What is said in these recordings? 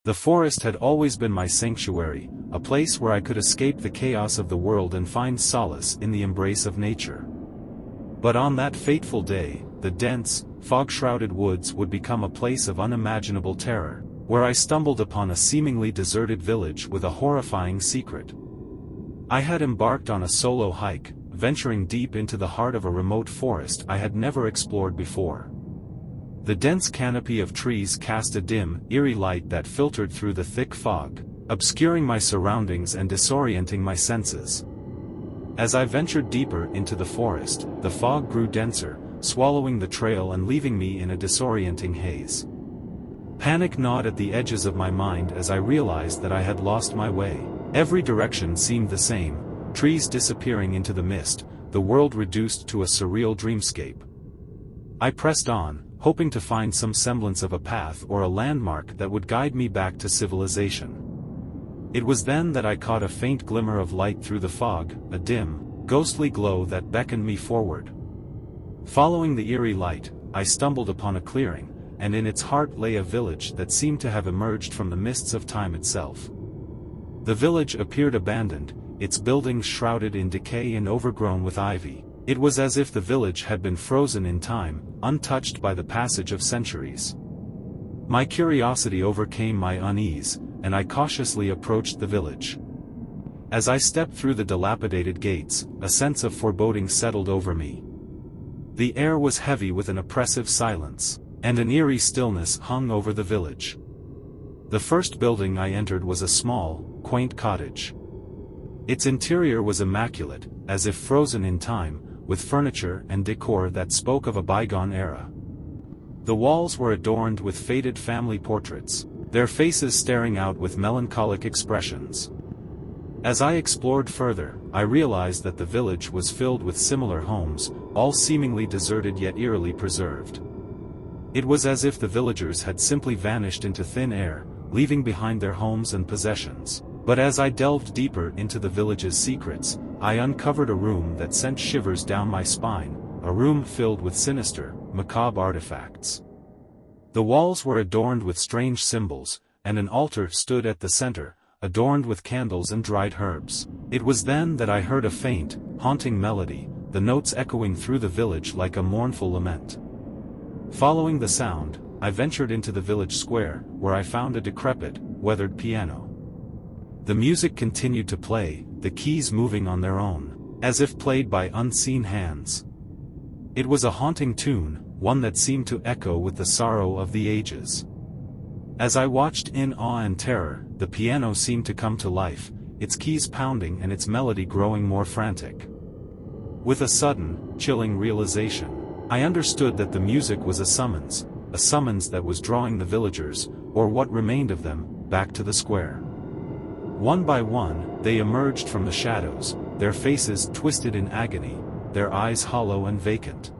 The forest had always been my sanctuary, a place where I could escape the chaos of the world and find solace in the embrace of nature. But on that fateful day, the dense, fog-shrouded woods would become a place of unimaginable terror, where I stumbled upon a seemingly deserted village with a horrifying secret. I had embarked on a solo hike, venturing deep into the heart of a remote forest I had never explored before. The dense canopy of trees cast a dim, eerie light that filtered through the thick fog, obscuring my surroundings and disorienting my senses. As I ventured deeper into the forest, the fog grew denser, swallowing the trail and leaving me in a disorienting haze. Panic gnawed at the edges of my mind as I realized that I had lost my way. Every direction seemed the same, trees disappearing into the mist, the world reduced to a surreal dreamscape. I pressed on, hoping to find some semblance of a path or a landmark that would guide me back to civilization. It was then that I caught a faint glimmer of light through the fog, a dim, ghostly glow that beckoned me forward. Following the eerie light, I stumbled upon a clearing, and in its heart lay a village that seemed to have emerged from the mists of time itself. The village appeared abandoned, its buildings shrouded in decay and overgrown with ivy. It was as if the village had been frozen in time, untouched by the passage of centuries. My curiosity overcame my unease, and I cautiously approached the village. As I stepped through the dilapidated gates, a sense of foreboding settled over me. The air was heavy with an oppressive silence, and an eerie stillness hung over the village. The first building I entered was a small, quaint cottage. Its interior was immaculate, as if frozen in time, with furniture and decor that spoke of a bygone era. The walls were adorned with faded family portraits, their faces staring out with melancholic expressions. As I explored further, I realized that the village was filled with similar homes, all seemingly deserted yet eerily preserved. It was as if the villagers had simply vanished into thin air, leaving behind their homes and possessions. But as I delved deeper into the village's secrets, I uncovered a room that sent shivers down my spine, a room filled with sinister, macabre artifacts. The walls were adorned with strange symbols, and an altar stood at the center, adorned with candles and dried herbs. It was then that I heard a faint, haunting melody, the notes echoing through the village like a mournful lament. Following the sound, I ventured into the village square, where I found a decrepit, weathered piano. The music continued to play, the keys moving on their own, as if played by unseen hands. It was a haunting tune, one that seemed to echo with the sorrow of the ages. As I watched in awe and terror, the piano seemed to come to life, its keys pounding and its melody growing more frantic. With a sudden, chilling realization, I understood that the music was a summons that was drawing the villagers, or what remained of them, back to the square. One by one, they emerged from the shadows, their faces twisted in agony, their eyes hollow and vacant.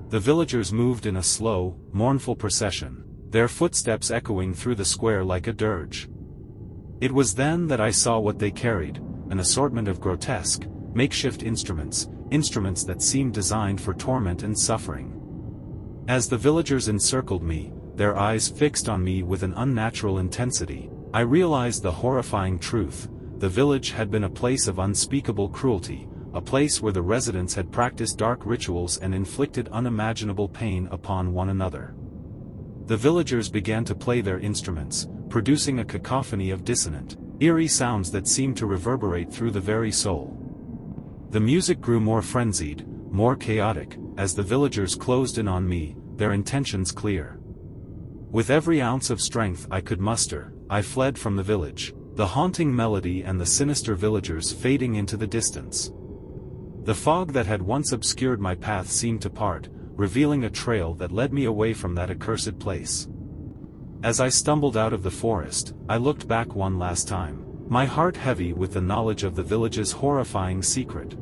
The villagers moved in a slow, mournful procession, their footsteps echoing through the square like a dirge. It was then that I saw what they carried, an assortment of grotesque, makeshift instruments that seemed designed for torment and suffering. As the villagers encircled me, their eyes fixed on me with an unnatural intensity, I realized the horrifying truth: the village had been a place of unspeakable cruelty, a place where the residents had practiced dark rituals and inflicted unimaginable pain upon one another. The villagers began to play their instruments, producing a cacophony of dissonant, eerie sounds that seemed to reverberate through the very soul. The music grew more frenzied, more chaotic, as the villagers closed in on me, their intentions clear. With every ounce of strength I could muster, I fled from the village, the haunting melody and the sinister villagers fading into the distance. The fog that had once obscured my path seemed to part, revealing a trail that led me away from that accursed place. As I stumbled out of the forest, I looked back one last time, my heart heavy with the knowledge of the village's horrifying secret.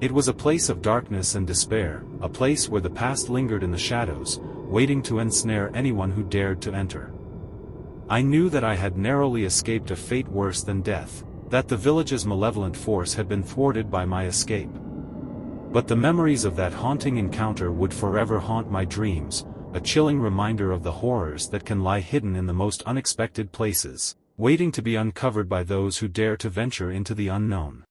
It was a place of darkness and despair, a place where the past lingered in the shadows, waiting to ensnare anyone who dared to enter. I knew that I had narrowly escaped a fate worse than death, that the village's malevolent force had been thwarted by my escape. But the memories of that haunting encounter would forever haunt my dreams, a chilling reminder of the horrors that can lie hidden in the most unexpected places, waiting to be uncovered by those who dare to venture into the unknown.